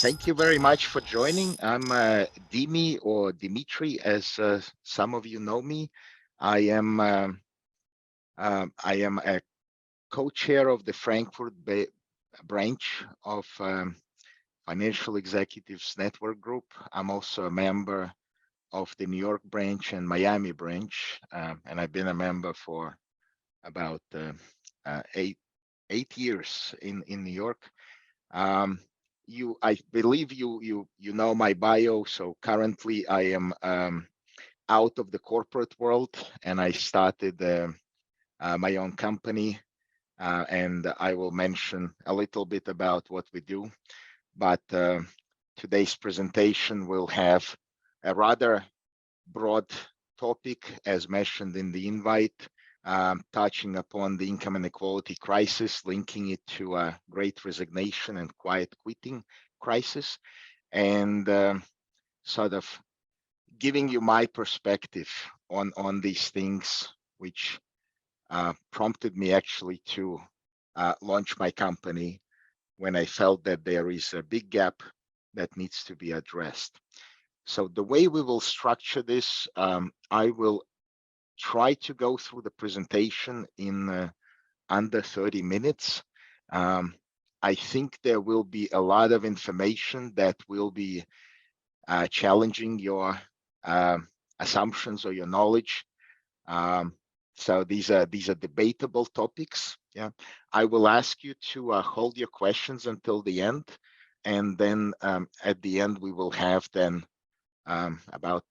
Thank you very much for joining. I'm Dimi, or Dimitri, as some of you know me. I am a co-chair of the Frankfurt branch of Financial Executives Network Group. I'm also a member of the New York branch and Miami branch, and I've been a member for about 8 years in New York. I believe you know my bio. So currently I am out of the corporate world, and I started my own company, and I will mention a little bit about what we do. But today's presentation will have a rather broad topic, as mentioned in the invite, touching upon the income inequality crisis, linking it to a great resignation and quiet quitting crisis, and sort of giving you my perspective on these things, which prompted me actually to launch my company when I felt that there is a big gap that needs to be addressed. So the way we will structure this, I will try to go through the presentation in under 30 minutes. I think there will be a lot of information that will be challenging your assumptions or your knowledge. So these are debatable topics. Yeah, I will ask you to hold your questions until the end, and then at the end we will have then about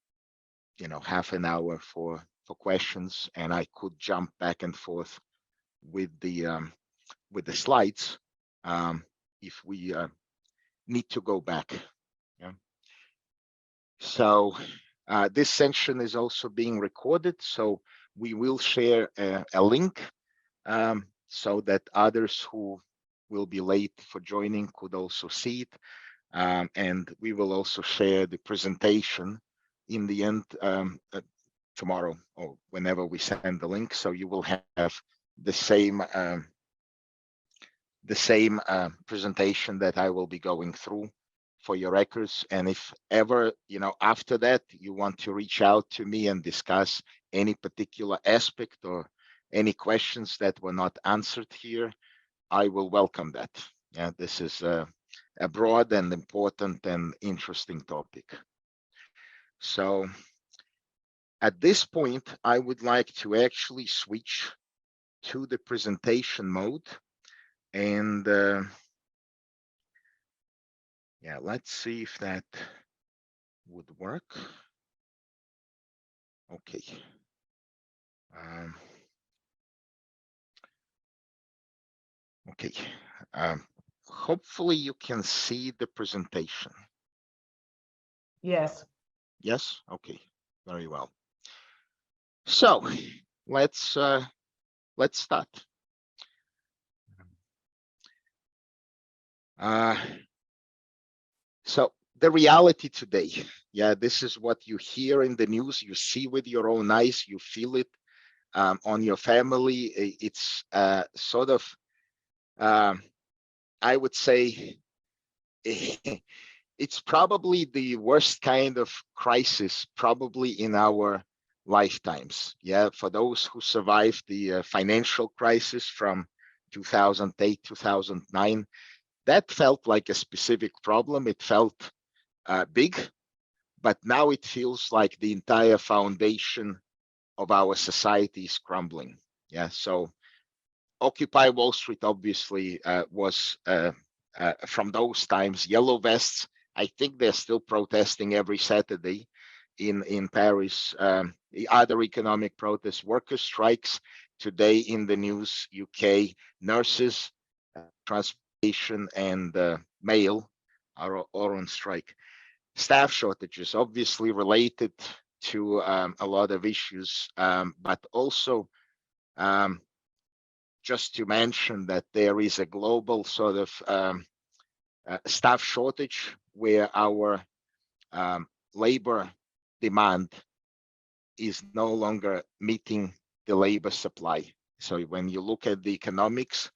half an hour for questions, and I could jump back and forth with the slides if we need to go back. Yeah. So this session is also being recorded, so we will share a link so that others who will be late for joining could also see it, and we will also share the presentation in the end tomorrow or whenever we send the link, so you will have the same presentation that I will be going through for your records. And if ever after that you want to reach out to me and discuss any particular aspect or any questions that were not answered here, I will welcome that. Yeah, this is a broad and important and interesting topic. So at this point, I would like to actually switch to the presentation mode, and yeah, let's see if that would work. Okay. Okay. Hopefully you can see the presentation. Yes. Yes. Okay. Very well. So let's start. So the reality today, yeah, this is what you hear in the news, you see with your own eyes, you feel it on your family. It's sort of, I would say, it's probably the worst kind of crisis probably in our lifetimes. Yeah, for those who survived the financial crisis from 2008, 2009, that felt like a specific problem. It felt big, but now it feels like the entire foundation of our society is crumbling. Yeah, so Occupy Wall Street obviously was from those times. Yellow vests, I think they're still protesting every Saturday in Paris. Other economic protests, worker strikes today in the news. UK nurses, transportation, and mail are all on strike. Staff shortages, obviously related to a lot of issues, but also just to mention that there is a global sort of staff shortage where our labor demand is no longer meeting the labor supply. So when you look at the economics,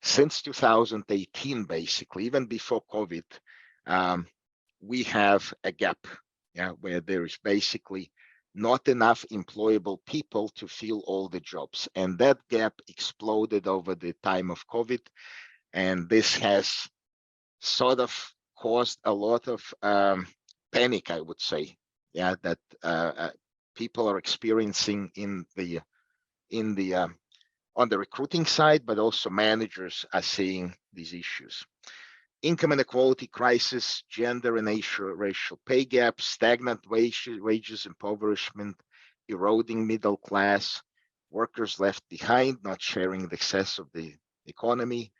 since 2018, basically, even before COVID, we have a gap, where there is basically not enough employable people to fill all the jobs. And that gap exploded over the time of COVID. And this has sort of caused a lot of panic, I would say, that people are experiencing in the on the recruiting side, but also managers are seeing these issues. Income inequality crisis, gender and racial pay gap, stagnant wages, impoverishment, eroding middle class, workers left behind, not sharing the success of the economy,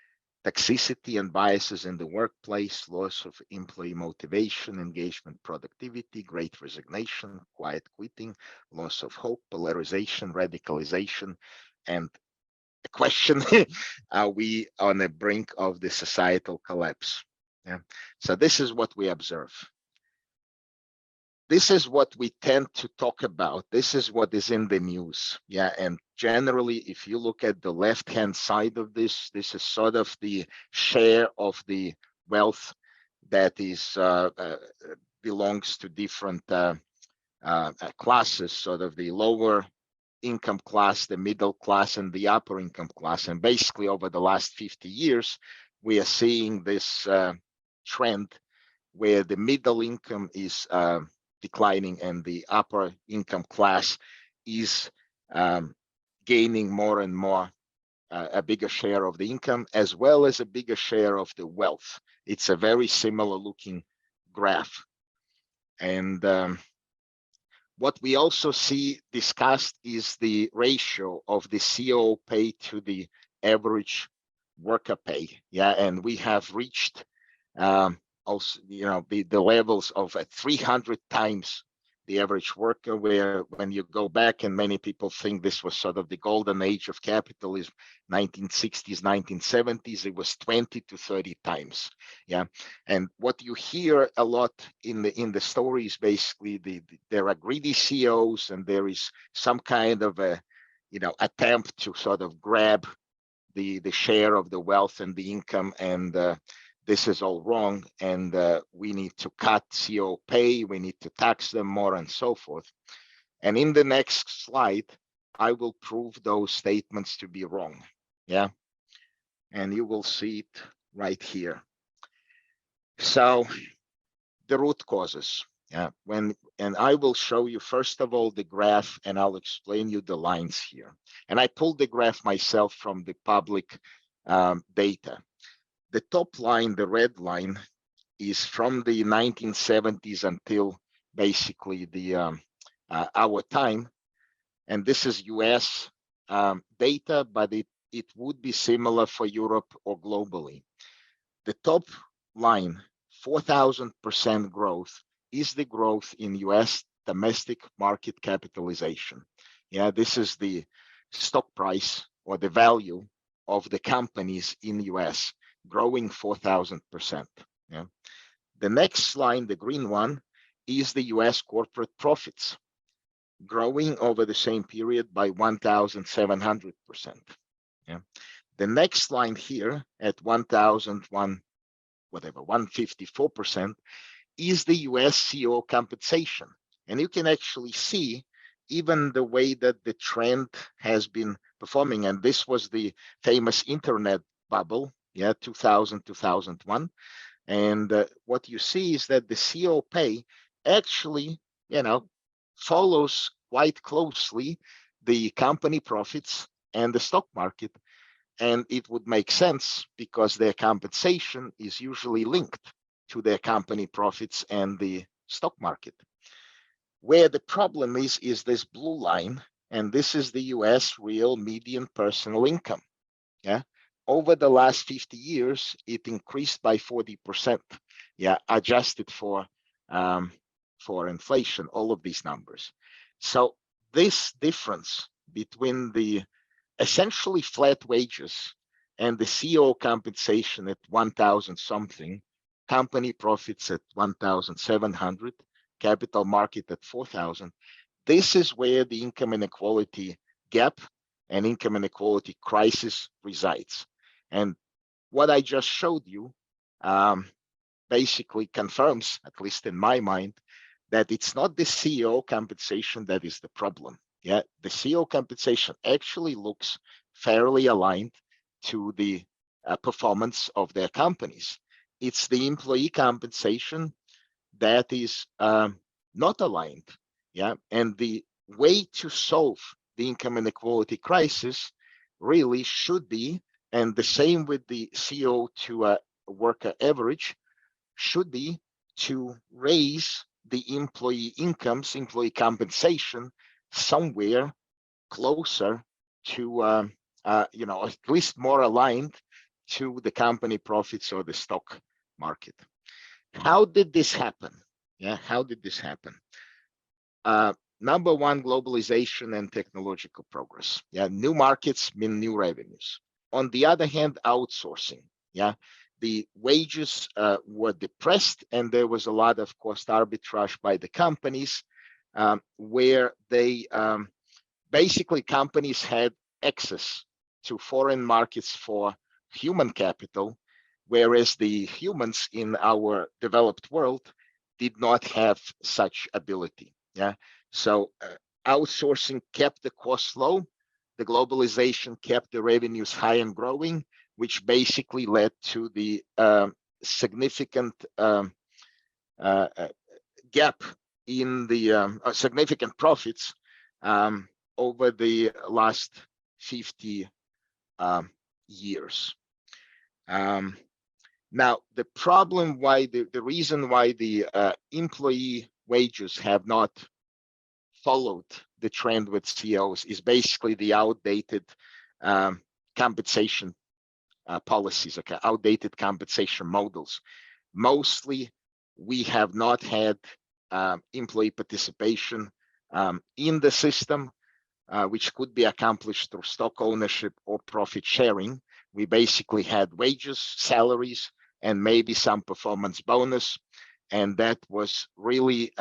toxicity and biases in the workplace, loss of employee motivation, engagement, productivity, great resignation, quiet quitting, loss of hope, polarization, radicalization, and the question, are we on the brink of the societal collapse? So this is what we observe. This is what we tend to talk about. This is what is in the news. And generally, if you look at the left-hand side of this, this is sort of the share of the wealth that is belongs to different classes, sort of the lower income class, the middle class, and the upper income class. And basically, over the last 50 years, we are seeing this trend where the middle income is declining and the upper income class is gaining more and more, a bigger share of the income, as well as a bigger share of the wealth. It's a very similar looking graph. And what we also see discussed is the ratio of the CO pay to the average worker pay. And we have reached also, the levels of 300 times the average worker, where when you go back, and many people think this was sort of the golden age of capitalism, 1960s, 1970s, it was 20 to 30 times. And what you hear a lot in the story is basically there are greedy CEOs, and there is some kind of a attempt to sort of grab the share of the wealth and the income, and this is all wrong, and we need to cut CO pay, we need to tax them more, and so forth. And in the next slide, I will prove those statements to be wrong. And you will see it right here. So the root causes. And I will show you, first of all, the graph, and I'll explain you the lines here. And I pulled the graph myself from the public data. The top line, the red line, is from the 1970s until basically our time. And this is US data, but it would be similar for Europe or globally. The top line, 4,000% growth, is the growth in US domestic market capitalization. This is the stock price or the value of the companies in US, growing 4,000%. The next line, the green one, is the US corporate profits, growing over the same period by 1,700%. The next line here at 154%, is the US CEO compensation. And you can actually see even the way that the trend has been performing. And this was the famous internet bubble, 2000, 2001. And what you see is that the CO pay actually, follows quite closely the company profits and the stock market. And it would make sense because their compensation is usually linked to their company profits and the stock market. Where the problem is this blue line, and this is the US real median personal income. Over the last 50 years, it increased by 40%. Adjusted for inflation, all of these numbers. So this difference between the essentially flat wages and the CEO compensation at 1,000 something, company profits at 1,700, capital market at 4,000. This is where the income inequality gap and income inequality crisis resides. And what I just showed you basically confirms, at least in my mind, that it's not the CEO compensation that is the problem. Yeah, the CEO compensation actually looks fairly aligned to the performance of their companies. It's the employee compensation that is not aligned. Yeah, and the way to solve the income inequality crisis really should be, and the same with the CO to worker average, should be to raise the employee incomes, employee compensation somewhere closer to, at least more aligned to the company profits or the stock market. How did this happen? Yeah, how did this happen? Number one, globalization and technological progress. Yeah, new markets mean new revenues. On the other hand, outsourcing. Yeah, the wages were depressed, and there was a lot of cost arbitrage by the companies, where they basically companies had access to foreign markets for human capital, whereas the humans in our developed world did not have such ability. Yeah, so outsourcing kept the costs low, the globalization kept the revenues high and growing, which basically led to the significant gap in the significant profits over the last 50 years. Now, the problem why the reason why the employee wages have not followed the trend with CEOs is basically the outdated compensation policies, okay, outdated compensation models. Mostly, we have not had employee participation in the system, which could be accomplished through stock ownership or profit sharing. We basically had wages, salaries, and maybe some performance bonus. And that was really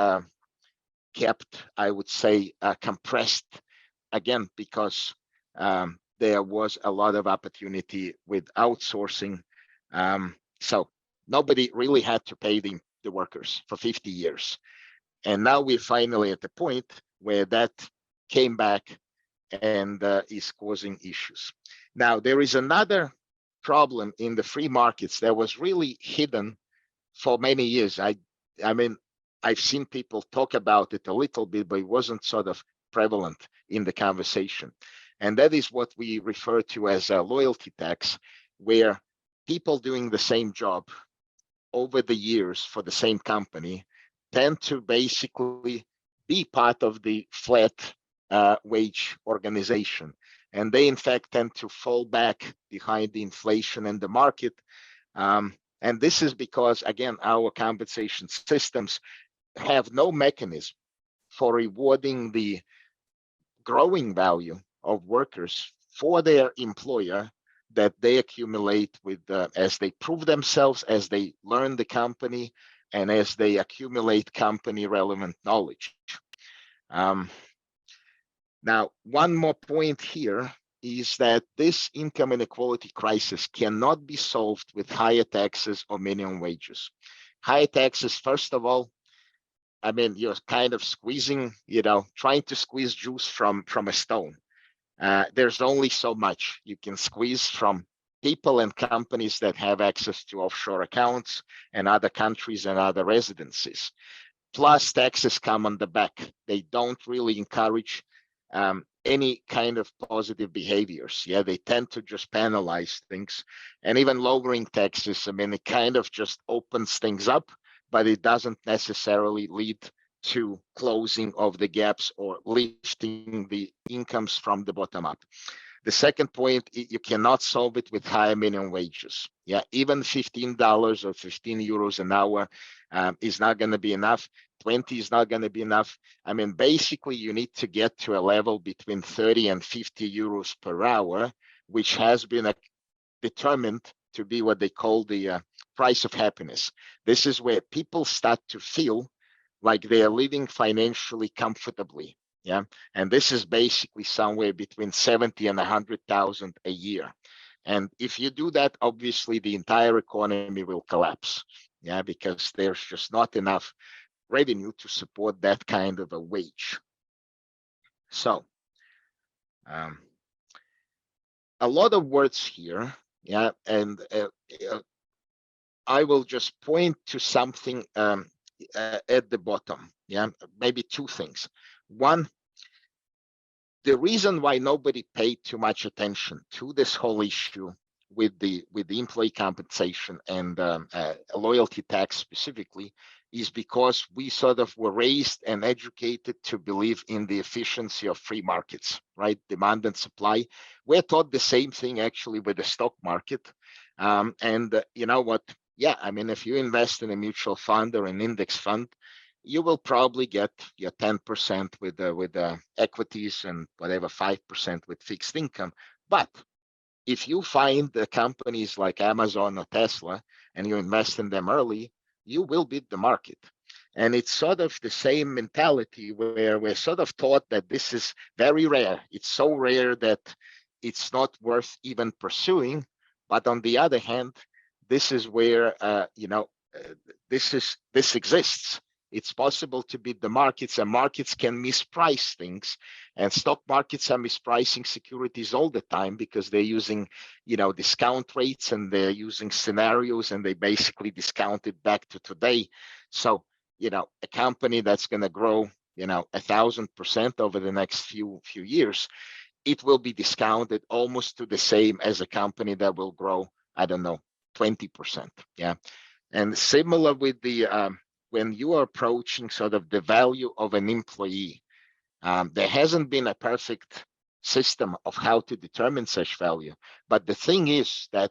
kept, I would say, compressed, again, because there was a lot of opportunity with outsourcing. So nobody really had to pay the workers for 50 years. And now we're finally at the point where that came back and is causing issues. Now, there is another problem in the free markets that was really hidden for many years. I mean, I've seen people talk about it a little bit, but it wasn't sort of prevalent in the conversation. And that is what we refer to as a loyalty tax, where people doing the same job over the years for the same company tend to basically be part of the flat wage organization. And they, in fact, tend to fall back behind the inflation in the market. And this is because, again, our compensation systems have no mechanism for rewarding the growing value of workers for their employer that they accumulate with as they prove themselves, as they learn the company, and as they accumulate company relevant knowledge. Now, one more point here is that this income inequality crisis cannot be solved with higher taxes or minimum wages. Higher taxes, first of all, I mean, you're kind of squeezing, trying to squeeze juice from a stone. There's only so much you can squeeze from people and companies that have access to offshore accounts and other countries and other residencies. Plus, taxes come on the back. They don't really encourage any kind of positive behaviors. Yeah, they tend to just penalize things. And even lowering taxes, I mean, it kind of just opens things up, but it doesn't necessarily lead to closing of the gaps or lifting the incomes from the bottom up. The second point, you cannot solve it with higher minimum wages. Yeah, even $15 or 15 euros an hour is not going to be enough. 20 is not going to be enough. I mean, basically, you need to get to a level between 30 and 50 euros per hour, which has been determined to be what they call the price of happiness. This is where people start to feel like they are living financially comfortably. Yeah, and this is basically somewhere between 70 and 100,000 a year. And if you do that, obviously the entire economy will collapse. yeah, because there's just not enough revenue to support that kind of a wage. So um, a lot of words here, yeah, and I will just point to something at the bottom, yeah, maybe two things. One, the reason why nobody paid too much attention to this whole issue with the employee compensation and a loyalty tax specifically is because we sort of were raised and educated to believe in the efficiency of free markets, right? Demand and supply. We're taught the same thing actually with the stock market. And you know what? Yeah, I mean, if you invest in a mutual fund or an index fund, you will probably get your 10% with equities and whatever 5% with fixed income. But if you find the companies like Amazon or Tesla and you invest in them early, you will beat the market. And it's sort of the same mentality where we're sort of taught that this is very rare. It's so rare that it's not worth even pursuing. But on the other hand, this is where this exists. It's possible to beat the markets, and markets can misprice things, and stock markets are mispricing securities all the time because they're using, discount rates, and they're using scenarios, and they basically discount it back to today. So, a company that's going to grow, 1,000% over the next few years, it will be discounted almost to the same as a company that will grow, I don't know, 20%. Yeah. And similar with the when you are approaching sort of the value of an employee, there hasn't been a perfect system of how to determine such value. But the thing is that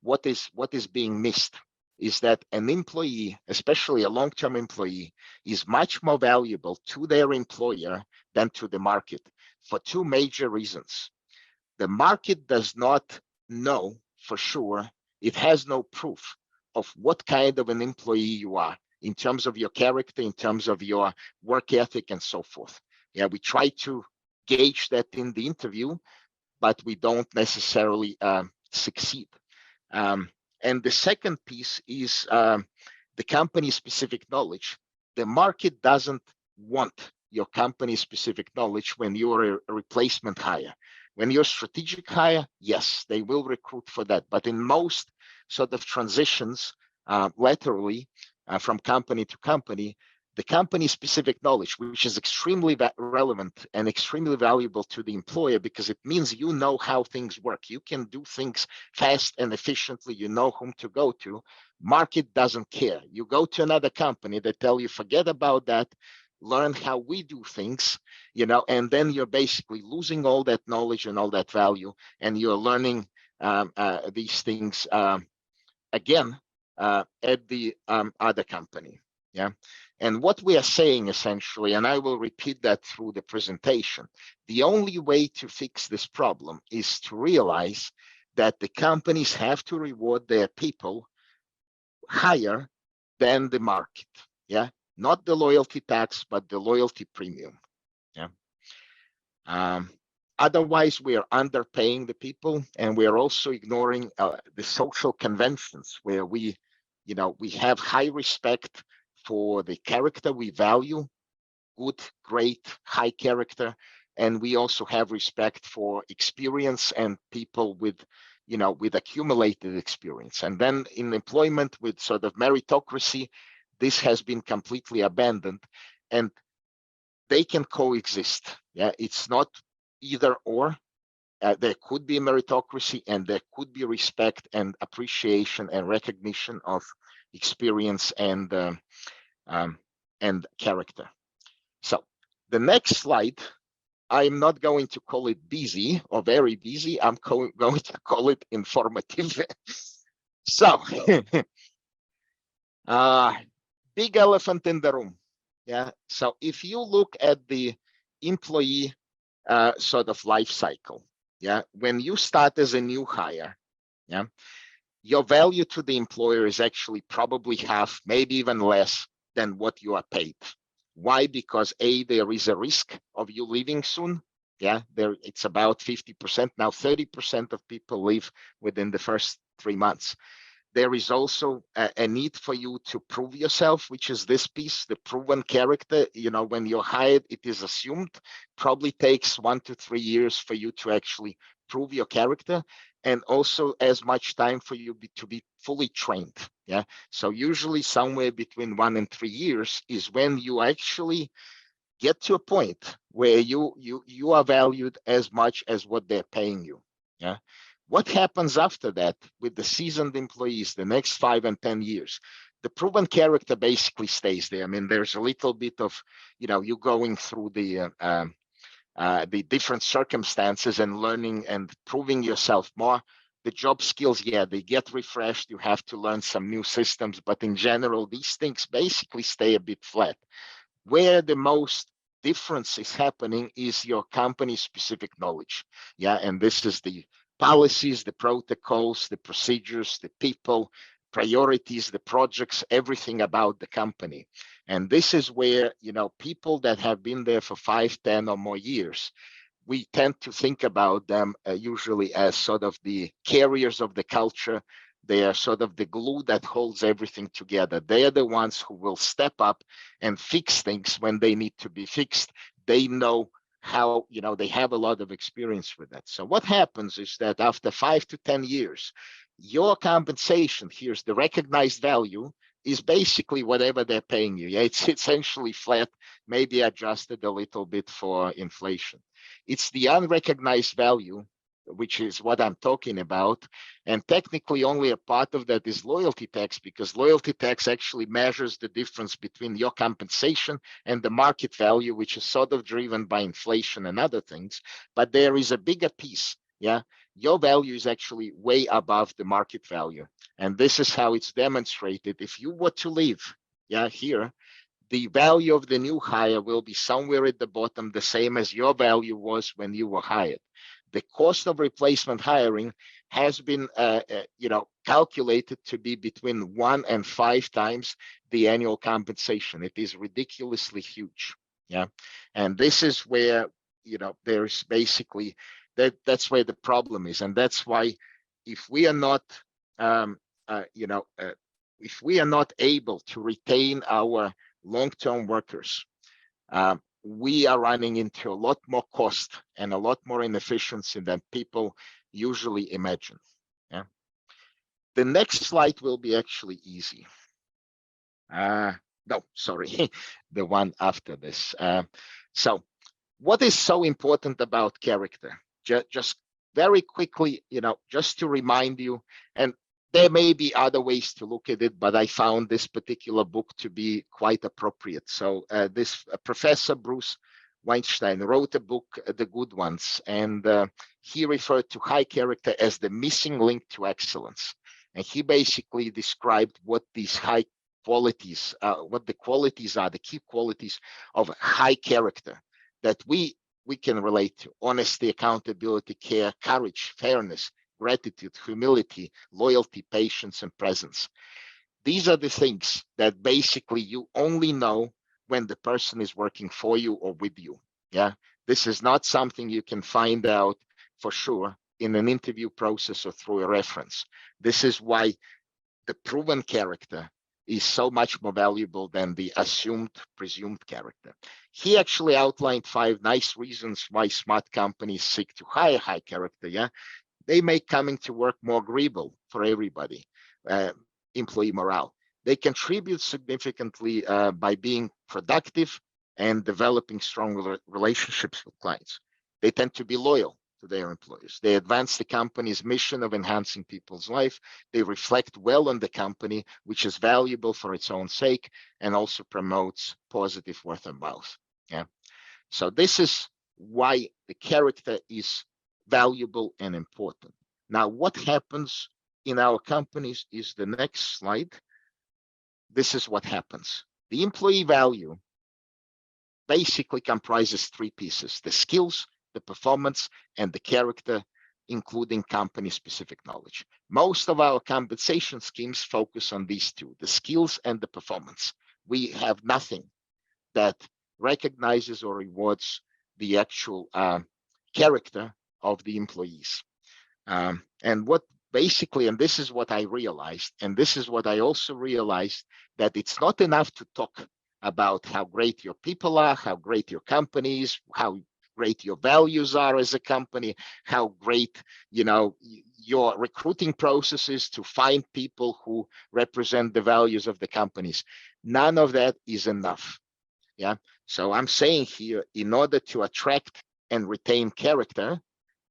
what is being missed is that an employee, especially a long-term employee, is much more valuable to their employer than to the market for two major reasons. The market does not know for sure, it has no proof of what kind of an employee you are in terms of your character, in terms of your work ethic, and so forth. Yeah, we try to gauge that in the interview, but we don't necessarily succeed. And the second piece is the company specific knowledge. The market doesn't want your company specific knowledge when you're a replacement hire. When you're strategic hire, yes, they will recruit for that. But in most sort of transitions laterally from company to company, the company specific knowledge, which is extremely relevant and extremely valuable to the employer because it means you know how things work. You can do things fast and efficiently. You know whom to go to. Market doesn't care. You go to another company, they tell you, forget about that, learn how we do things, and then you're basically losing all that knowledge and all that value, and you're learning these things again at the other company. Yeah. And what we are saying essentially, and I will repeat that through the presentation, the only way to fix this problem is to realize that the companies have to reward their people higher than the market. Yeah. Not the loyalty tax, but the loyalty premium. Yeah. Otherwise, we are underpaying the people, and we are also ignoring the social conventions where we have high respect for the character we value, good, great, high character, and we also have respect for experience and people with accumulated experience. And then in employment with sort of meritocracy, this has been completely abandoned, and they can coexist. Yeah, it's not either or. There could be meritocracy, and there could be respect and appreciation and recognition of experience and character. So the next slide, I'm not going to call it busy or very busy. I'm going to call it informative. So, big elephant in the room. Yeah. So if you look at the employee sort of life cycle, yeah, when you start as a new hire, yeah, your value to the employer is actually probably half, maybe even less than what you are paid. Why? Because there is a risk of you leaving soon. Yeah, it's about 50%. Now 30% of people leave within the first 3 months. There is also a need for you to prove yourself, which is this piece, the proven character. You know, when you're hired, it is assumed probably takes 1 to 3 years for you to actually prove your character, and also as much time for you to be fully trained. Yeah. So usually somewhere between 1 and 3 years is when you actually get to a point where you are valued as much as what they're paying you. Yeah. What happens after that with the seasoned employees, the next 5 and 10 years? The proven character basically stays there. I mean, there's a little bit of, you know, you going through the different circumstances and learning and proving yourself more. The job skills, yeah, they get refreshed. You have to learn some new systems, but in general, these things basically stay a bit flat. Where the most difference is happening is your company specific knowledge. Yeah. And this is the policies, the protocols, the procedures, the people, priorities, the projects, everything about the company. And this is where, you know, people that have been there for 5, 10 or more years, we tend to think about them usually as sort of the carriers of the culture. They are sort of the glue that holds everything together. They are the ones who will step up and fix things when they need to be fixed. They know how, you know, they have a lot of experience with that. So what happens is that after 5 to 10 years, your compensation, here's the recognized value, is basically whatever they're paying you. Yeah, it's essentially flat, maybe adjusted a little bit for inflation. It's the unrecognized value, which is what I'm talking about. And technically only a part of that is loyalty tax, because loyalty tax actually measures the difference between your compensation and the market value, which is sort of driven by inflation and other things. But there is a bigger piece. Yeah, your value is actually way above the market value. And this is how it's demonstrated. If you were to leave, yeah, here, the value of the new hire will be somewhere at the bottom, the same as your value was when you were hired. The cost of replacement hiring has been, calculated to be between 1 and 5 times the annual compensation. It is ridiculously huge. Yeah, and this is where, you know, there's basically that's where the problem is, and that's why if we are not, if we are not able to retain our long-term workers, we are running into a lot more cost and a lot more inefficiency than people usually imagine. Yeah. The next slide will be actually easy. No, sorry, the one after this. So what is so important about character? Just very quickly, you know, just to remind you, and there may be other ways to look at it, but I found this particular book to be quite appropriate. So this Professor Bruce Weinstein wrote a book, The Good Ones, and he referred to high character as the missing link to excellence. And he basically described what these high qualities, what the qualities are, the key qualities of high character that we can relate to: honesty, accountability, care, courage, fairness, gratitude, humility, loyalty, patience, and presence. These are the things that basically you only know when the person is working for you or with you. Yeah, this is not something you can find out for sure in an interview process or through a reference. This is why the proven character is so much more valuable than the assumed, presumed character. He actually outlined 5 nice reasons why smart companies seek to hire high character. Yeah, they make coming to work more agreeable for everybody. Employee morale. They contribute significantly by being productive and developing strong relationships with clients. They tend to be loyal to their employers. They advance the company's mission of enhancing people's life. They reflect well on the company, which is valuable for its own sake and also promotes positive word of mouth. Yeah. So this is why the character is valuable and important. Now, what happens in our companies is the next slide. This is what happens. The employee value basically comprises 3 pieces: the skills, the performance, and the character, including company-specific knowledge. Most of our compensation schemes focus on these 2, the skills and the performance. We have nothing that recognizes or rewards the actual character of the employees. And what basically, and this is what I realized, and this is what I also realized, that it's not enough to talk about how great your people are, how great your company is, how great your values are as a company, how great, you know, your recruiting processes to find people who represent the values of the companies. None of that is enough. Yeah. So I'm saying here, in order to attract and retain character,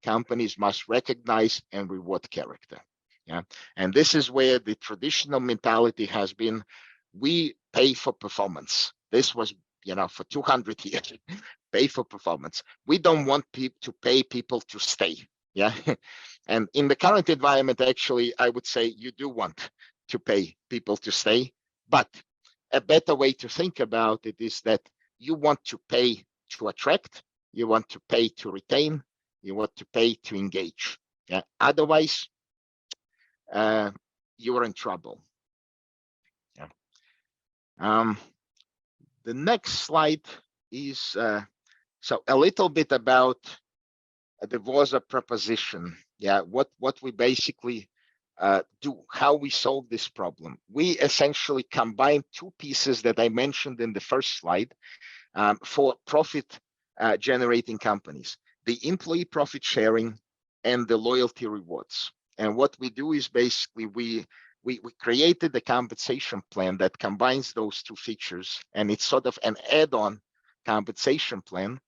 companies must recognize and reward character. Yeah. And this is where the traditional mentality has been, we pay for performance. This was, you know, for 200 years, pay for performance. We don't want people to pay people to stay. Yeah. And in the current environment, actually, I would say you do want to pay people to stay, but a better way to think about it is that you want to pay to attract, you want to pay to retain, you want to pay to engage. Yeah. Otherwise, you're in trouble. Yeah. The next slide is so a little bit about the VOSA proposition. Yeah, what we basically do, how we solve this problem. We essentially combine two pieces that I mentioned in the first slide for profit generating companies: the employee profit sharing and the loyalty rewards. And what we do is basically we created the compensation plan that combines those two features, and it's sort of an add-on compensation plan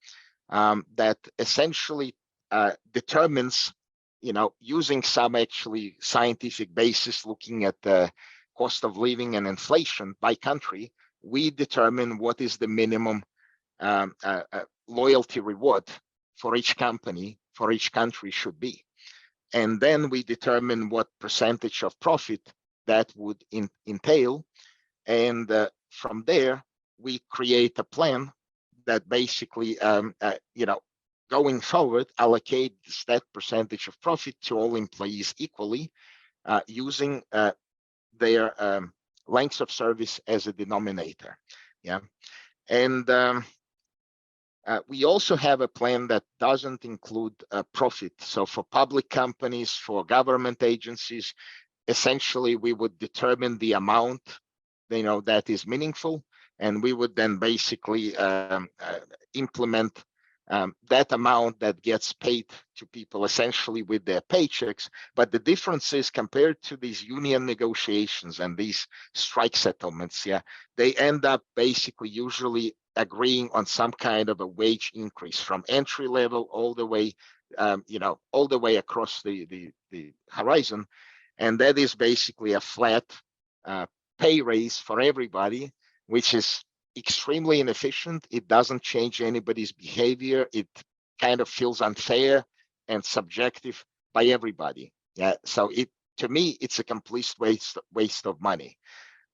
that essentially determines, you know, using some actually scientific basis, looking at the cost of living and inflation by country, we determine what is the minimum loyalty reward for each company, for each country should be. And then we determine what percentage of profit that would entail. And from there, we create a plan that basically, you know, going forward, allocates that percentage of profit to all employees equally, using their lengths of service as a denominator. Yeah. And we also have a plan that doesn't include profit. So for public companies, for government agencies, essentially we would determine the amount, you know, that is meaningful, and we would then basically implement that amount that gets paid to people essentially with their paychecks. But the difference is, compared to these union negotiations and these strike settlements, yeah, they end up basically usually agreeing on some kind of a wage increase from entry level all the way, you know, all the way across the horizon. And that is basically a flat pay raise for everybody, which is extremely inefficient. It doesn't change anybody's behavior. It kind of feels unfair and subjective by everybody. Yeah. So to me, it's a complete waste of money.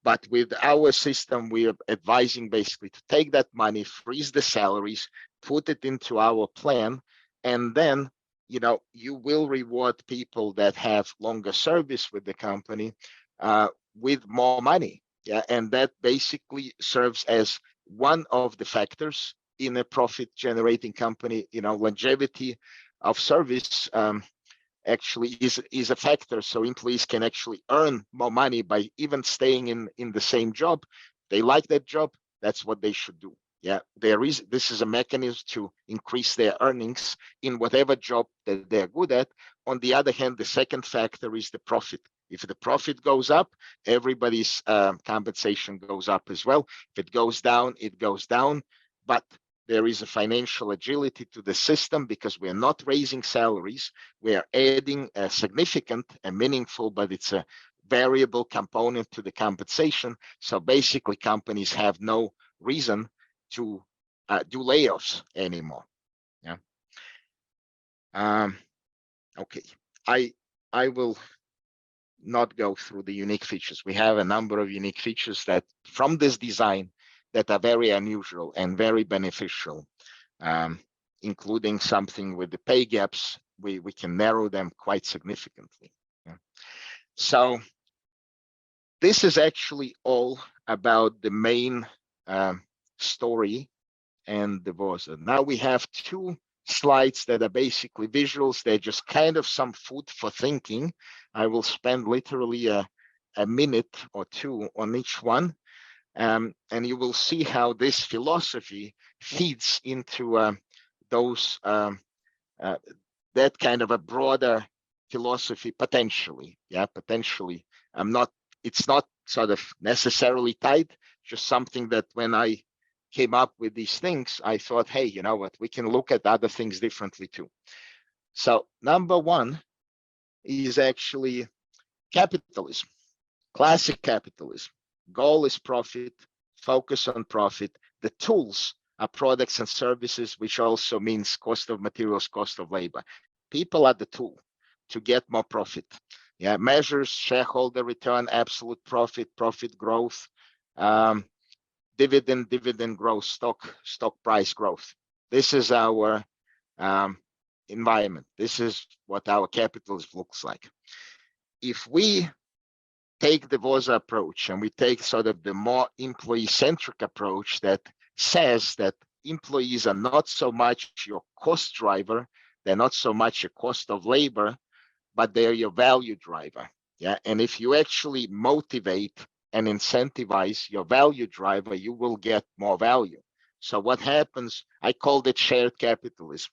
But with our system, we are advising basically to take that money, freeze the salaries, put it into our plan, and then, you know, you will reward people that have longer service with the company with more money. Yeah, and that basically serves as one of the factors in a profit-generating company. You know, longevity of service actually is a factor. So employees can actually earn more money by even staying in the same job. They like that job, that's what they should do. Yeah, this is a mechanism to increase their earnings in whatever job that they're good at. On the other hand, the second factor is the profit. If the profit goes up, everybody's compensation goes up as well. If it goes down, it goes down. But there is a financial agility to the system because we're not raising salaries. We are adding a significant and meaningful, but it's a variable component to the compensation. So basically, companies have no reason to do layoffs anymore. Yeah. Okay. I will not go through the unique features. We have a number of unique features that from this design that are very unusual and very beneficial, including something with the pay gaps. We can narrow them quite significantly. Yeah. So this is actually all about the main story and the VOSA. Now we have two slides that are basically visuals. They're just kind of some food for thinking. I will spend literally a minute or two on each one. And you will see how this philosophy feeds into those that kind of a broader philosophy potentially. Yeah, potentially. It's not sort of necessarily tied, just something that when I came up with these things, I thought, hey, you know what, we can look at other things differently too. So number one is actually capitalism, classic capitalism. Goal is profit, focus on profit. The tools are products and services, which also means cost of materials, cost of labor. People are the tool to get more profit. Yeah, measures shareholder return, absolute profit, profit growth, dividend growth, stock price growth. This is our environment. This is what our capitalism looks like. If we take the VOSA approach and we take sort of the more employee-centric approach that says that employees are not so much your cost driver, they're not so much a cost of labor, but they're your value driver. Yeah, and if you actually motivate and incentivize your value driver, you will get more value. So what happens, I called it shared capitalism.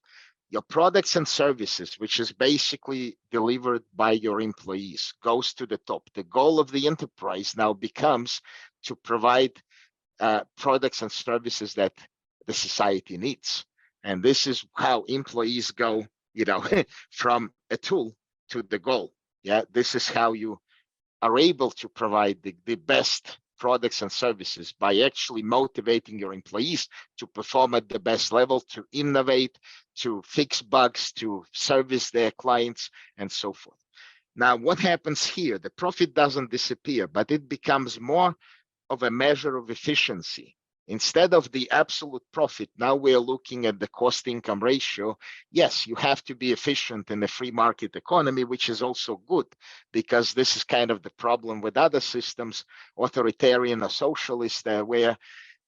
Your products and services, which is basically delivered by your employees, goes to the top. The goal of the enterprise now becomes to provide products and services that the society needs. And this is how employees go, you know, from a tool to the goal. Yeah, this is how you are able to provide the best products and services by actually motivating your employees to perform at the best level, to innovate, to fix bugs, to service their clients, and so forth. Now, what happens here? The profit doesn't disappear, but it becomes more of a measure of efficiency. Instead of the absolute profit, now we're looking at the cost income ratio. Yes, you have to be efficient in a free market economy, which is also good, because this is kind of the problem with other systems, authoritarian or socialist, where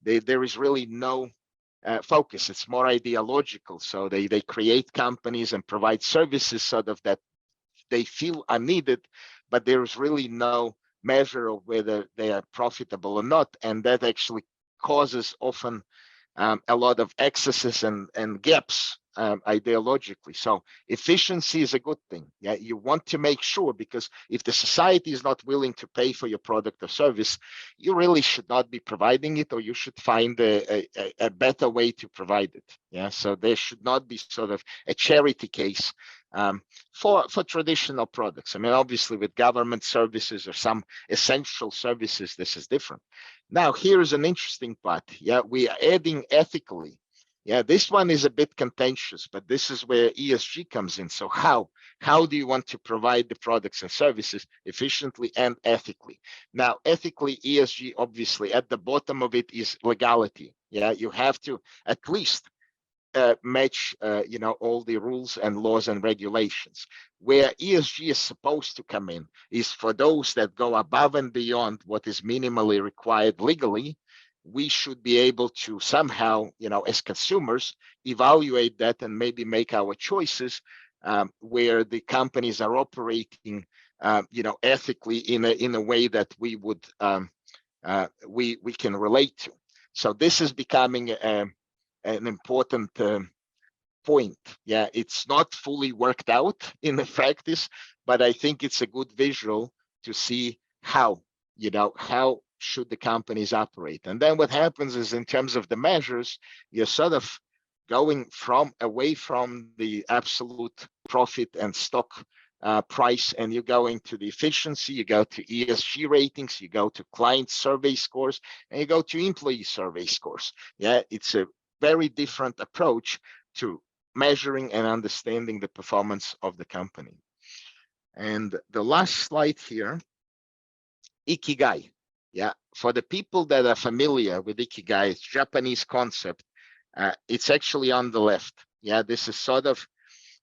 there is really no focus. It's more ideological. So they create companies and provide services sort of that they feel are needed, but there's really no measure of whether they are profitable or not. And that actually causes often a lot of excesses and gaps ideologically. So efficiency is a good thing. Yeah, you want to make sure, because if the society is not willing to pay for your product or service, you really should not be providing it, or you should find a better way to provide it. Yeah, so there should not be sort of a charity case for traditional products. I mean, obviously with government services or some essential services, this is different. Now, here's an interesting part. Yeah, we are adding ethically. Yeah, this one is a bit contentious, but this is where ESG comes in. So how do you want to provide the products and services efficiently and ethically? Now, ethically, ESG, obviously, at the bottom of it is legality. Yeah, you have to at least match all the rules and laws and regulations. Where ESG is supposed to come in is for those that go above and beyond what is minimally required legally. We should be able to somehow, as consumers, evaluate that and maybe make our choices where the companies are operating ethically in a way that we would we can relate to. So this is becoming an important point. Yeah, it's not fully worked out in the practice, but I think it's a good visual to see how should the companies operate. And then what happens is, in terms of the measures, you're sort of going away from the absolute profit and stock price, and you're going to the efficiency, you go to ESG ratings, you go to client survey scores, and you go to employee survey scores. Yeah, it's a very different approach to measuring and understanding the performance of the company. And the last slide here, Ikigai. Yeah, for the people that are familiar with Ikigai, it's a Japanese concept. It's actually on the left. Yeah, this is sort of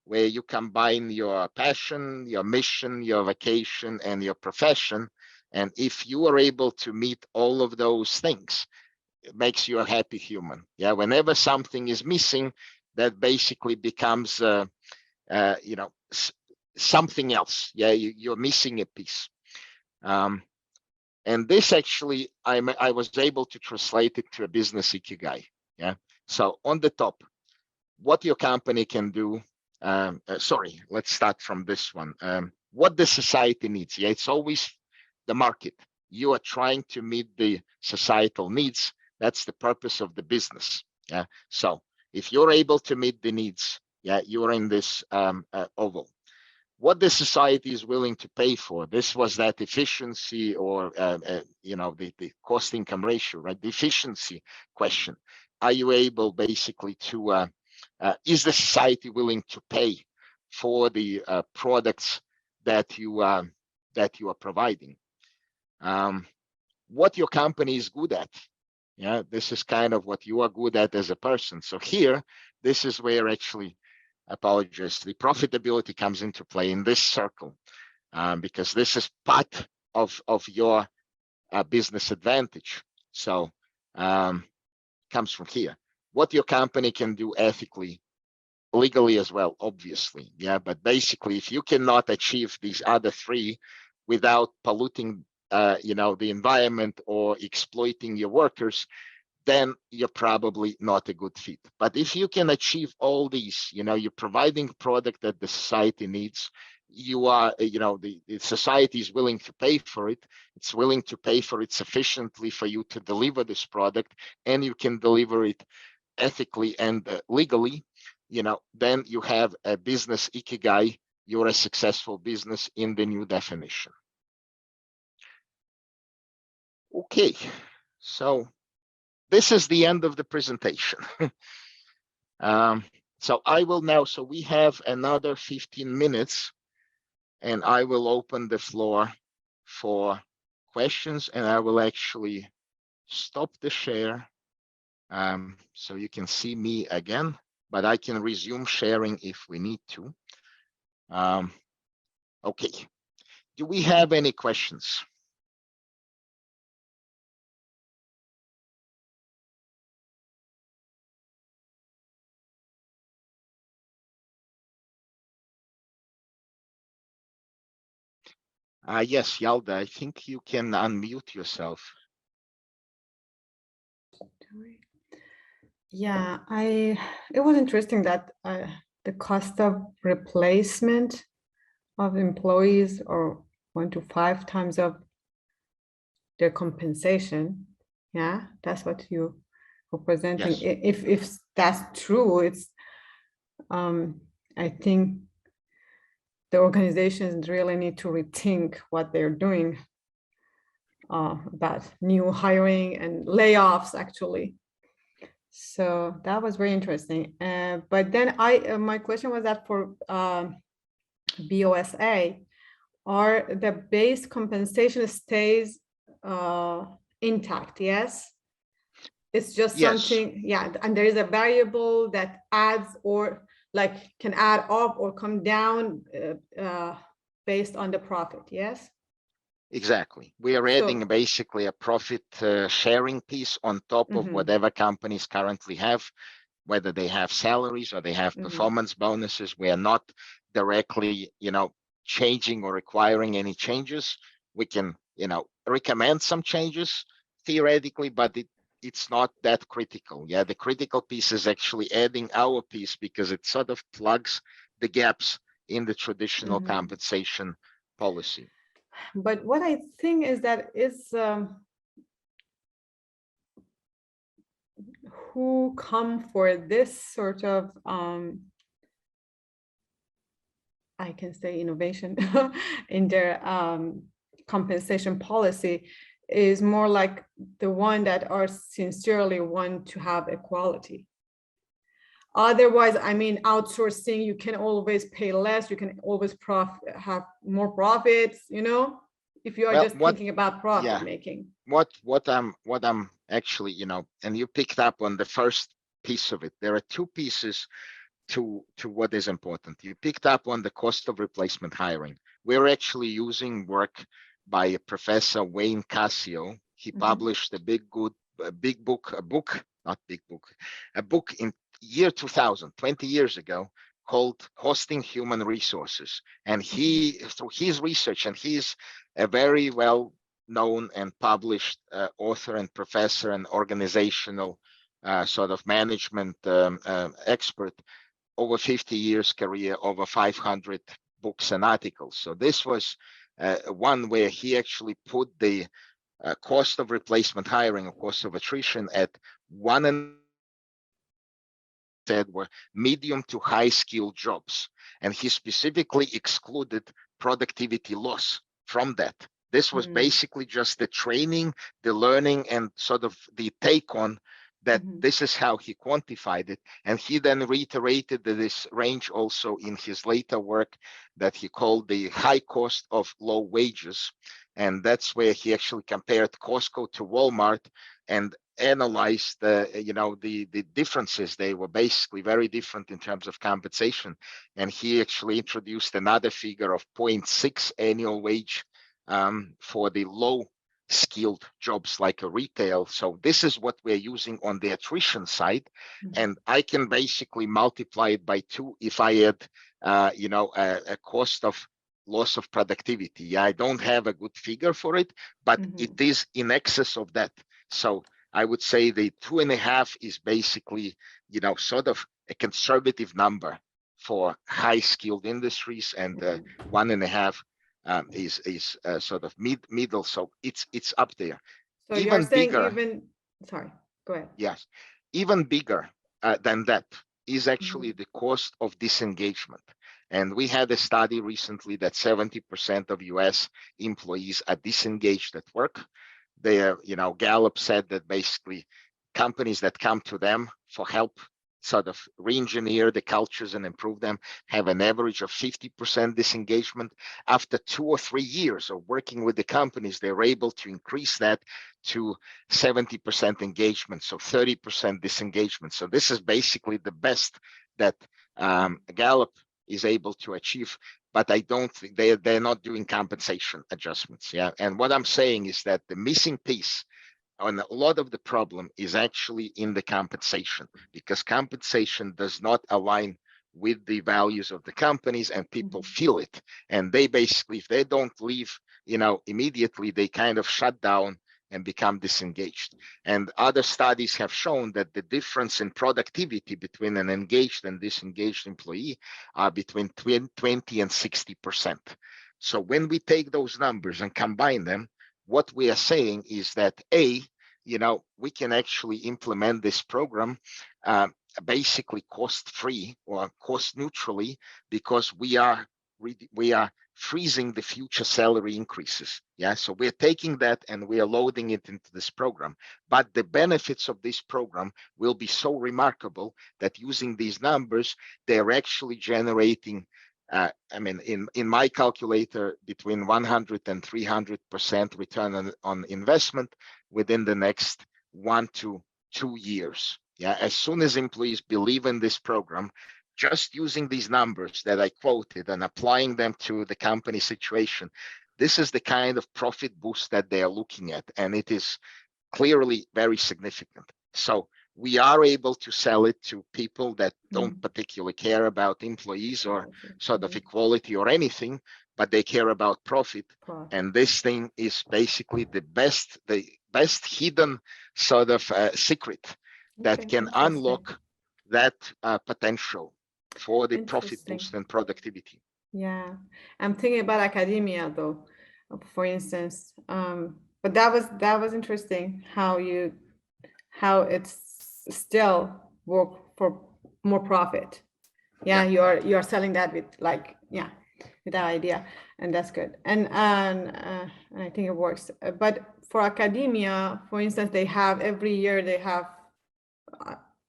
where you combine your passion, your mission, your vacation, and your profession. And if you are able to meet all of those things, it makes you a happy human. Yeah, whenever something is missing, that basically becomes you know, something else. Yeah, you're missing a piece. And this actually, I was able to translate it to a business ikigai. Yeah. So on the top, what your company can do. Sorry, let's start from this one. What the society needs. Yeah, it's always the market. You are trying to meet the societal needs. That's the purpose of the business. Yeah. So if you're able to meet the needs, yeah, you're in this oval. What the society is willing to pay for. This was that efficiency or you know, the cost income ratio, right? The efficiency question. Are you able basically to is the society willing to pay for the products that you are providing? What your company is good at. Yeah, this is kind of what you are good at as a person. So here, this is where actually, I apologize, the profitability comes into play in this circle, because this is part of your business advantage. So comes from here. What your company can do ethically, legally as well, obviously. Yeah, but basically, if you cannot achieve these other three without polluting you know, the environment or exploiting your workers, then you're probably not a good fit. But if you can achieve all these, you know, you're providing a product that the society needs, you are, you know, the society is willing to pay for it. It's willing to pay for it sufficiently for you to deliver this product, and you can deliver it ethically and legally, you know, then you have a business ikigai. You're a successful business in the new definition. Okay, so this is the end of the presentation. So I will now, so we have another 15 minutes, and I will open the floor for questions, and I will actually stop the share so you can see me again, but I can resume sharing if we need to. Okay, do we have any questions? Yes, Yalda, I think you can unmute yourself. Yeah, it was interesting that the cost of replacement of employees are 1 to 5 times of their compensation. Yeah, that's what you were presenting. Yes. If that's true, it's I think the organizations really need to rethink what they're doing about new hiring and layoffs, actually. So that was very interesting. But then my question was that for VOSA, are the base compensation stays intact? Yes. It's just something, yeah, and there is a variable that adds or like can add up or come down based on the profit. Yes. Exactly. We are adding basically a profit sharing piece on top of whatever companies currently have, whether they have salaries or they have performance bonuses. We are not directly, you know, changing or requiring any changes. We can, you know, recommend some changes theoretically, but it's not that critical. Yeah, the critical piece is actually adding our piece because it sort of plugs the gaps in the traditional compensation policy. But what I think is that it's who come for this sort of I can say innovation in their compensation policy is more like the one that are sincerely want to have equality. Otherwise, I mean, outsourcing, you can always pay less, you can always have more profits, you know, if you are just thinking about profit making. What I'm actually, you know, and you picked up on the first piece of it. There are two pieces to what is important. You picked up on the cost of replacement hiring. We're actually using work by Professor Wayne Cascio. He published a book year 2000, 20 years ago, called Hosting Human Resources. And he, through his research, and he's a very well known and published author and professor and organizational sort of management expert, over 50 years career, over 500 books and articles. So this was one where he actually put the cost of replacement hiring or cost of attrition at one and said were medium to high skill jobs. And he specifically excluded productivity loss from that. This was basically just the training, the learning, and sort of the take on that this is how he quantified it. And he then reiterated this range also in his later work that he called the high cost of low wages. And that's where he actually compared Costco to Walmart and analyzed the differences. They were basically very different in terms of compensation. And he actually introduced another figure of 0.6 annual wage for the low skilled jobs like a retail. So this is what we're using on the attrition side. And I can basically multiply it by 2 if I add a cost of loss of productivity. Yeah, I don't have a good figure for it, but it is in excess of that. So I would say the 2.5 is basically, sort of a conservative number for high skilled industries, and 1.5 is sort of middle. So it's up there. So Even you're saying bigger, sorry, go ahead. yes, even bigger than that is actually the cost of disengagement. And we had a study recently that 70% of US employees are disengaged at work. Gallup said that basically companies that come to them for help sort of re-engineer the cultures and improve them have an average of 50% disengagement. After 2 or 3 years of working with the companies, they're able to increase that to 70% engagement, so 30% disengagement. So this is basically the best that Gallup is able to achieve, but I don't think they're not doing compensation adjustments. Yeah, and what I'm saying is that the missing piece on a lot of the problem is actually in the compensation, because compensation does not align with the values of the companies, and people feel it. And they basically, if they don't leave, immediately, they kind of shut down and become disengaged. And other studies have shown that the difference in productivity between an engaged and disengaged employee are between 20 and 60%. So when we take those numbers and combine them, what we are saying is that we can actually implement this program basically cost-free or cost neutrally, because we are freezing the future salary increases. Yeah, so we're taking that and we are loading it into this program. But the benefits of this program will be so remarkable that using these numbers, they're actually generating in my calculator, between 100 and 300% return on investment within the next 1 to 2 years. Yeah, as soon as employees believe in this program, just using these numbers that I quoted and applying them to the company situation, this is the kind of profit boost that they are looking at, and it is clearly very significant. So we are able to sell it to people that don't particularly care about employees or sort of equality or anything, but they care about profit. And this thing is basically the best hidden sort of secret that can unlock that potential for the profit boost and productivity. Yeah, I'm thinking about academia though, for instance. But that was interesting how it's still work for more profit. Yeah, you are selling that with with that idea, and that's good. And I think it works. But for academia, for instance, every year they have,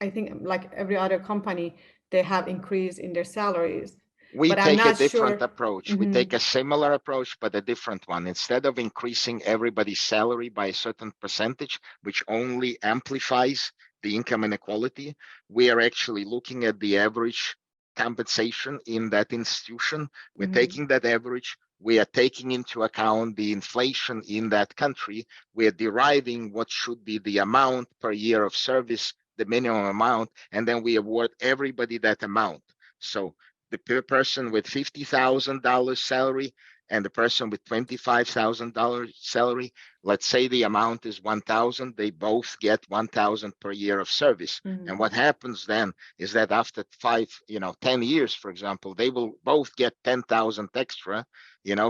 I think like every other company, they have increase in their salaries. We take a different approach. We take a similar approach, but a different one. Instead of increasing everybody's salary by a certain percentage, which only amplifies the income inequality, we are actually looking at the average compensation in that institution. We're taking that average. We are taking into account the inflation in that country. We are deriving what should be the amount per year of service the minimum amount, and then we award everybody that amount. So the person with $50,000 salary and the person with $25,000 salary, let's say the amount is 1,000, they both get 1,000 per year of service. And what happens then is that after 10 years, for example, they will both get 10,000 extra,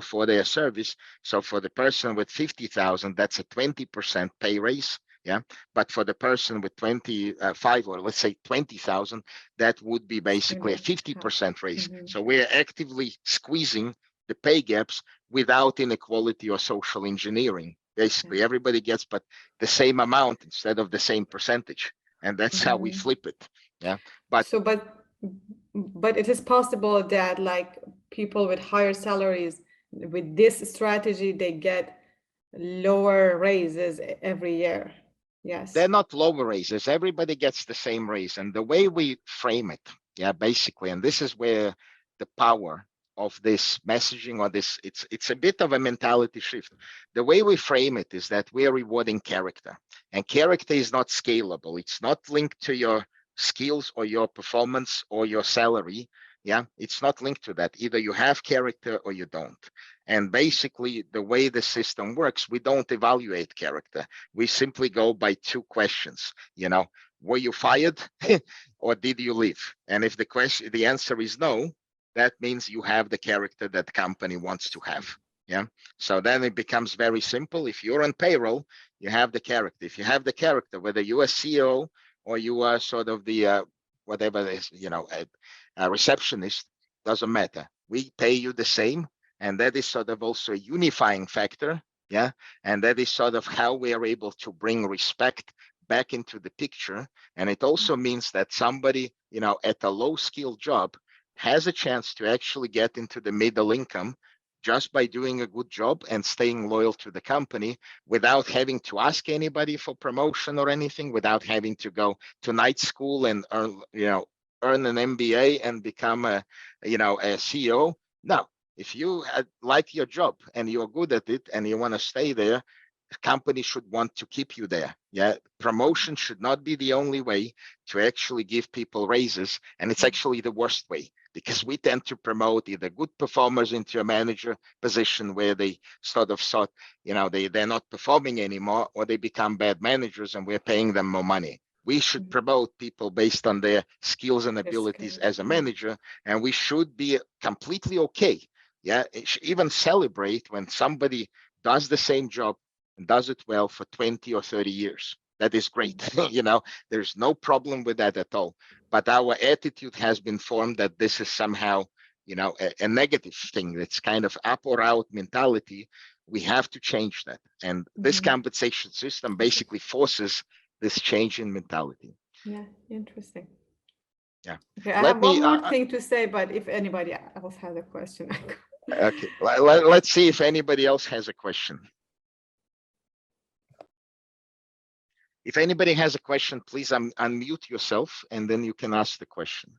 for their service. So for the person with 50,000, that's a 20% pay raise. Yeah. But for the person with 25, or let's say 20,000, that would be basically a 50% raise. So we're actively squeezing the pay gaps without inequality or social engineering. Basically, everybody gets but the same amount instead of the same percentage. And that's how we flip it. Yeah. But it is possible that like people with higher salaries with this strategy, they get lower raises every year. Yes. They're not lower raises. Everybody gets the same raise. And the way we frame it, basically, and this is where the power of this messaging or this, it's a bit of a mentality shift. The way we frame it is that we're rewarding character, and character is not scalable. It's not linked to your skills or your performance or your salary. Yeah, it's not linked to that. Either you have character or you don't. And basically, the way the system works, we don't evaluate character. We simply go by two questions. Were you fired or did you leave? And if the answer is no, that means you have the character that the company wants to have. Yeah. So then it becomes very simple. If you're on payroll, you have the character. If you have the character, whether you are CEO or you are sort of the whatever it is, a receptionist, doesn't matter. We pay you the same. And that is sort of also a unifying factor. Yeah. And that is sort of how we are able to bring respect back into the picture. And it also means that somebody, at a low skill job has a chance to actually get into the middle income just by doing a good job and staying loyal to the company without having to ask anybody for promotion or anything, without having to go to night school and earn an MBA and become a CEO. No, if you like your job and you're good at it and you want to stay there, the company should want to keep you there. Yeah, promotion should not be the only way to actually give people raises, and it's actually the worst way, because we tend to promote either good performers into a manager position where they sort of thought, they're not performing anymore, or they become bad managers and we're paying them more money. We should promote people based on their skills and abilities as a manager, and we should be completely okay. Yeah, even celebrate when somebody does the same job and does it well for 20 or 30 years. That is great. There's no problem with that at all. But our attitude has been formed that this is somehow, a negative thing. That's kind of up or out mentality. We have to change that. And this compensation system basically forces this change in mentality. Yeah, interesting. Yeah. Okay, I have one more thing to say, but if anybody else has a question. Okay, let's see if anybody else has a question. If anybody has a question, please unmute yourself and then you can ask the question.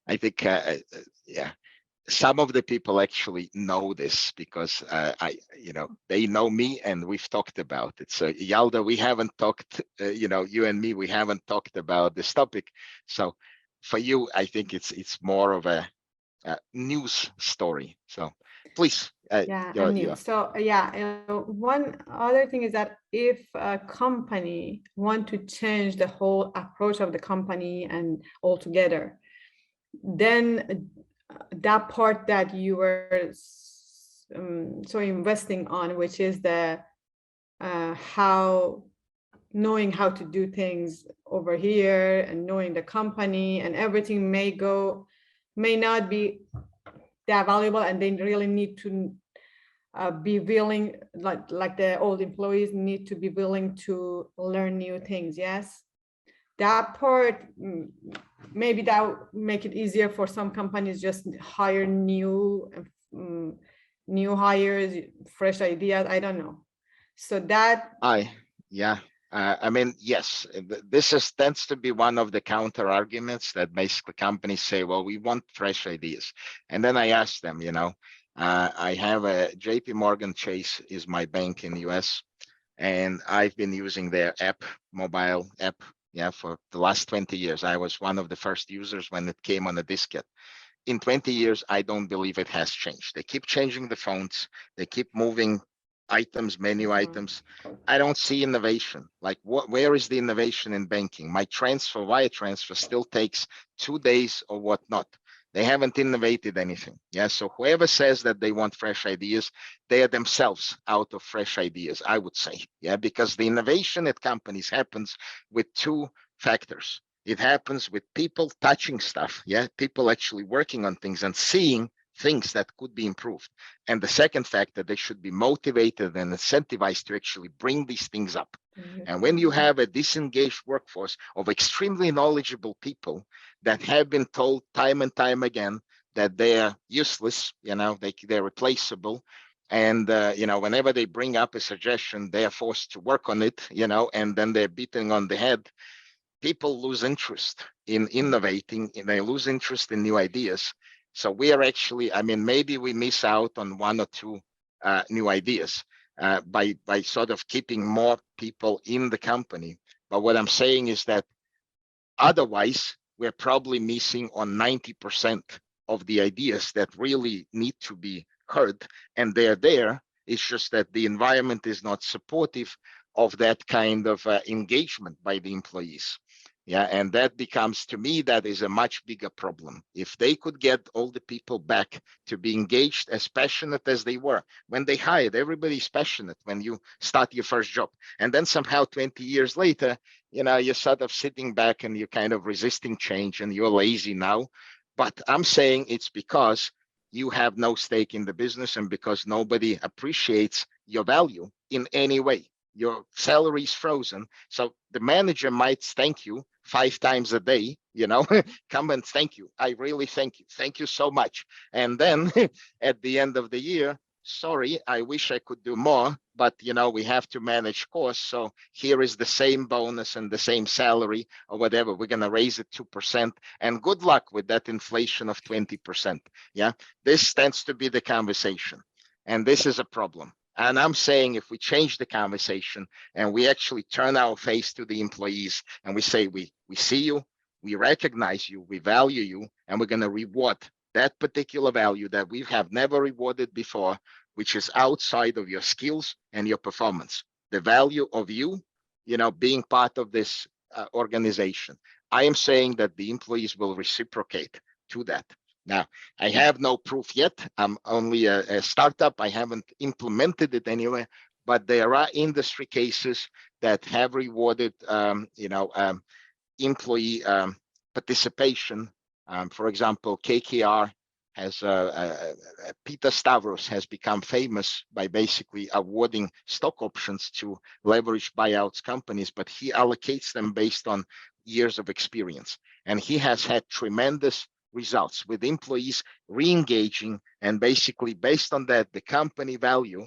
I think, some of the people actually know this because they know me and we've talked about it. So Yalda, we haven't talked, you and me, we haven't talked about this topic. So for you, I think it's more of a news story. So please. So one other thing is that if a company want to change the whole approach of the company and altogether, then that part that you were so investing on, which is the knowing how to do things over here and knowing the company and everything may not be that valuable, and they really need to be willing, like the old employees need to be willing to learn new things. Yes, that part, maybe that would make it easier for some companies, just hire new hires, fresh ideas. I don't know. So that I I mean, yes, tends to be one of the counter arguments that basically companies say, well, we want fresh ideas. And then I ask them, I have a JP Morgan Chase is my bank in the US, and I've been using their mobile app, for the last 20 years. I was one of the first users when it came on a diskette. In 20 years, I don't believe it has changed. They keep changing the fonts. They keep moving items, menu items. I don't see innovation. Like, where is the innovation in banking? My wire transfer still takes 2 days or whatnot. They haven't innovated anything. Yeah. So whoever says that they want fresh ideas, they are themselves out of fresh ideas, I would say. Yeah. Because the innovation at companies happens with two factors. It happens with people touching stuff, people actually working on things and seeing things that could be improved. And the second factor, they should be motivated and incentivized to actually bring these things up. And when you have a disengaged workforce of extremely knowledgeable people that have been told time and time again that they are useless, they're replaceable, and whenever they bring up a suggestion, they are forced to work on it, and then they're beaten on the head, people lose interest in innovating, and they lose interest in new ideas. So we are actually, I mean, maybe we miss out on one or two new ideas by sort of keeping more people in the company. But what I'm saying is that otherwise, we're probably missing on 90% of the ideas that really need to be heard, and they're there. It's just that the environment is not supportive of that kind of engagement by the employees. Yeah, and that becomes, to me, that is a much bigger problem. If they could get all the people back to be engaged, as passionate as they were when they hired, everybody's passionate when you start your first job. And then somehow 20 years later, you're sort of sitting back and you're kind of resisting change and you're lazy now. But I'm saying it's because you have no stake in the business and because nobody appreciates your value in any way. Your salary is frozen. So the manager might thank you 5 times a day, come and thank you. I really thank you. Thank you so much. And then at the end of the year, sorry, I wish I could do more, but we have to manage costs. So here is the same bonus and the same salary or whatever. We're going to raise it 2%. And good luck with that inflation of 20%. Yeah, this tends to be the conversation. And this is a problem. And I'm saying if we change the conversation and we actually turn our face to the employees and we say, we see you, we recognize you, we value you, and we're going to reward that particular value that we have never rewarded before, which is outside of your skills and your performance, the value of you, being part of this organization. I am saying that the employees will reciprocate to that. Now, I have no proof yet. I'm only a startup. I haven't implemented it anywhere, but there are industry cases that have rewarded, employee participation. For example, KKR has Peter Stavros has become famous by basically awarding stock options to leveraged buyouts companies, but he allocates them based on years of experience. And he has had tremendous results with employees re-engaging, and basically based on that, the company value,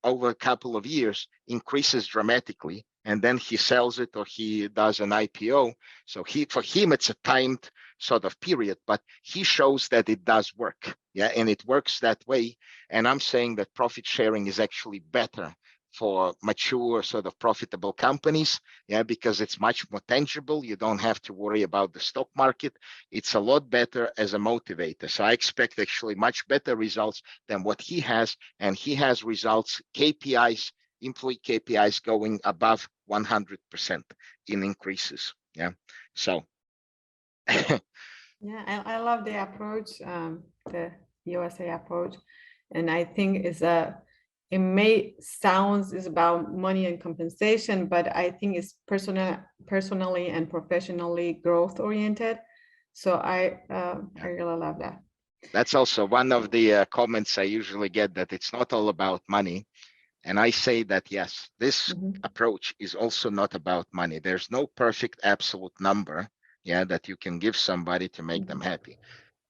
over a couple of years increases dramatically, and then he sells it or he does an IPO. So for him, it's a timed sort of period, but he shows that it does work. Yeah, and it works that way. And I'm saying that profit sharing is actually better for mature sort of profitable companies, because it's much more tangible. You don't have to worry about the stock market. It's a lot better as a motivator. So I expect actually much better results than what he has. And he has results, KPIs, employee KPIs going above 100% in increases. Yeah. So. Yeah, I love the approach, the USA approach. And I think it may sounds is about money and compensation, but I think it's personally and professionally growth oriented. So I really love that. That's also one of the comments I usually get, that it's not all about money. And I say that, yes, this approach is also not about money. There's no perfect absolute number, that you can give somebody to make them happy.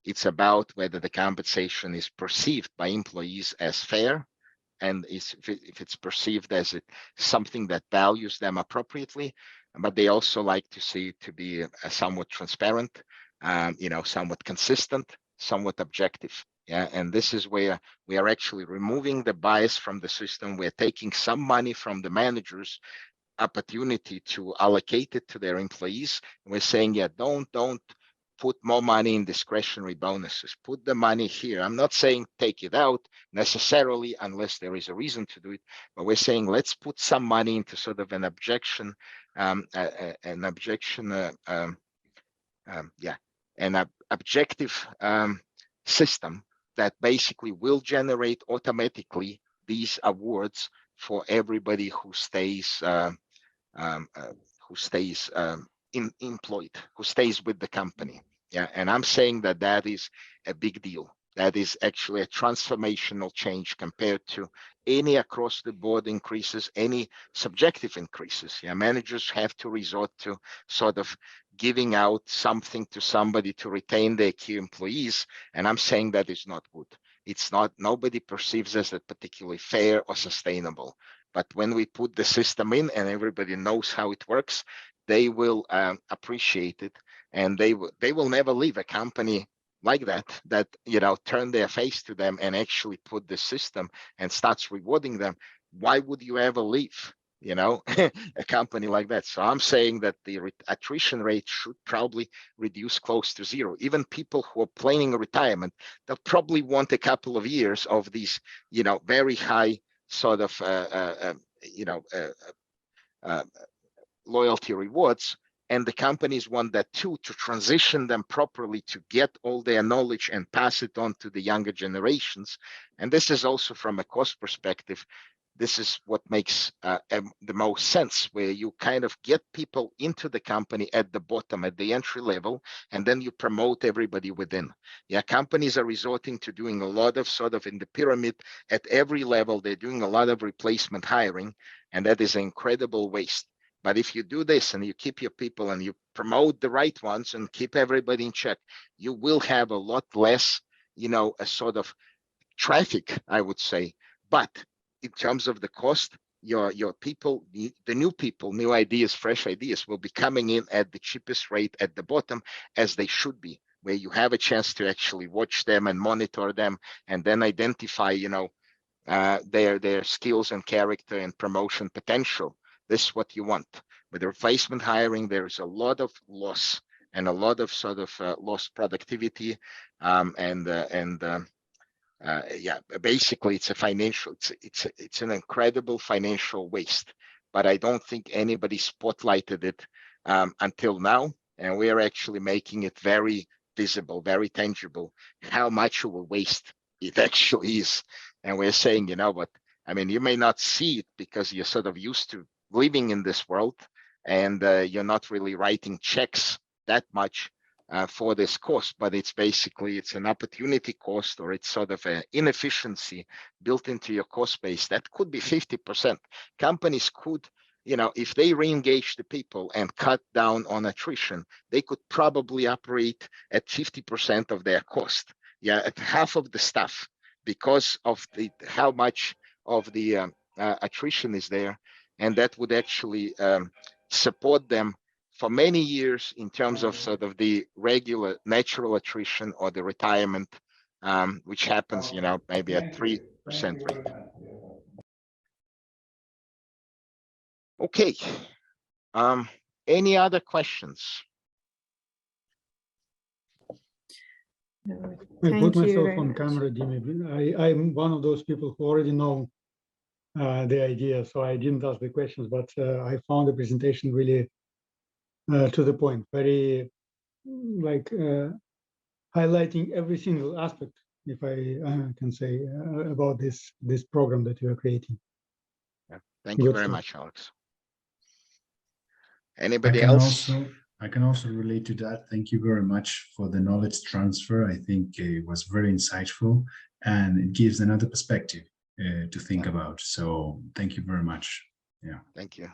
It's about whether the compensation is perceived by employees as fair and if it's perceived as something that values them appropriately, but they also like to see it to be somewhat transparent, somewhat consistent, somewhat objective. Yeah, and this is where we are actually removing the bias from the system. We're taking some money from the managers' opportunity to allocate it to their employees. And we're saying, yeah, don't put more money in discretionary bonuses. Put the money here. I'm not saying take it out necessarily unless there is a reason to do it, but we're saying let's put some money into sort of an objective system that basically will generate automatically these awards for everybody who stays employed, who stays with the company. Yeah, and I'm saying that is a big deal. That is actually a transformational change compared to any across the board increases, any subjective increases. Yeah, managers have to resort to sort of giving out something to somebody to retain their key employees. And I'm saying that is not good. It's not, nobody perceives as that particularly fair or sustainable. But when we put the system in and everybody knows how it works, they will appreciate it, and they will never leave a company like that turn their face to them and actually put the system and starts rewarding them. Why would you ever leave a company like that? So I'm saying that the attrition rate should probably reduce close to zero. Even people who are planning a retirement, they'll probably want a couple of years of these very high sort of loyalty rewards, and the companies want that too, to transition them properly, to get all their knowledge and pass it on to the younger generations. And this is also from a cost perspective, this is what makes the most sense, where you kind of get people into the company at the bottom, at the entry level, and then you promote everybody within. Yeah, companies are resorting to doing a lot of sort of in the pyramid at every level. They're doing a lot of replacement hiring, and that is an incredible waste. But if you do this and you keep your people and you promote the right ones and keep everybody in check, you will have a lot less, a sort of traffic, I would say. But in terms of the cost, your people, the new people, new ideas, fresh ideas will be coming in at the cheapest rate at the bottom, as they should be, where you have a chance to actually watch them and monitor them and then identify, their skills and character and promotion potential. This is what you want. With replacement hiring, there's a lot of loss and a lot of sort of lost productivity, basically it's a financial, it's an incredible financial waste. But I don't think anybody spotlighted it until now, and we are actually making it very visible, very tangible, how much of a waste it actually is. And we're saying, but I mean, you may not see it because you're sort of used to living in this world, and you're not really writing checks that much for this cost, but it's an opportunity cost, or it's sort of an inefficiency built into your cost base that could be 50%. Companies could, if they re-engage the people and cut down on attrition, they could probably operate at 50% of their cost, at half of the stuff, because of how much of the attrition is there. And that would actually support them for many years in terms of sort of the regular natural attrition or the retirement, which happens, maybe at 3% rate. Okay. Any other questions? I put myself on camera, Dimi. I'm one of those people who already know the idea, so I didn't ask the questions, but I found the presentation really to the point, very highlighting every single aspect, if I can say, about this program that you are creating. Yeah. Thank you very much, Alex. Anybody else? I can also relate to that. Thank you very much for the knowledge transfer. I think it was very insightful, and it gives another perspective to think about. So thank you very much. Yeah. Thank you.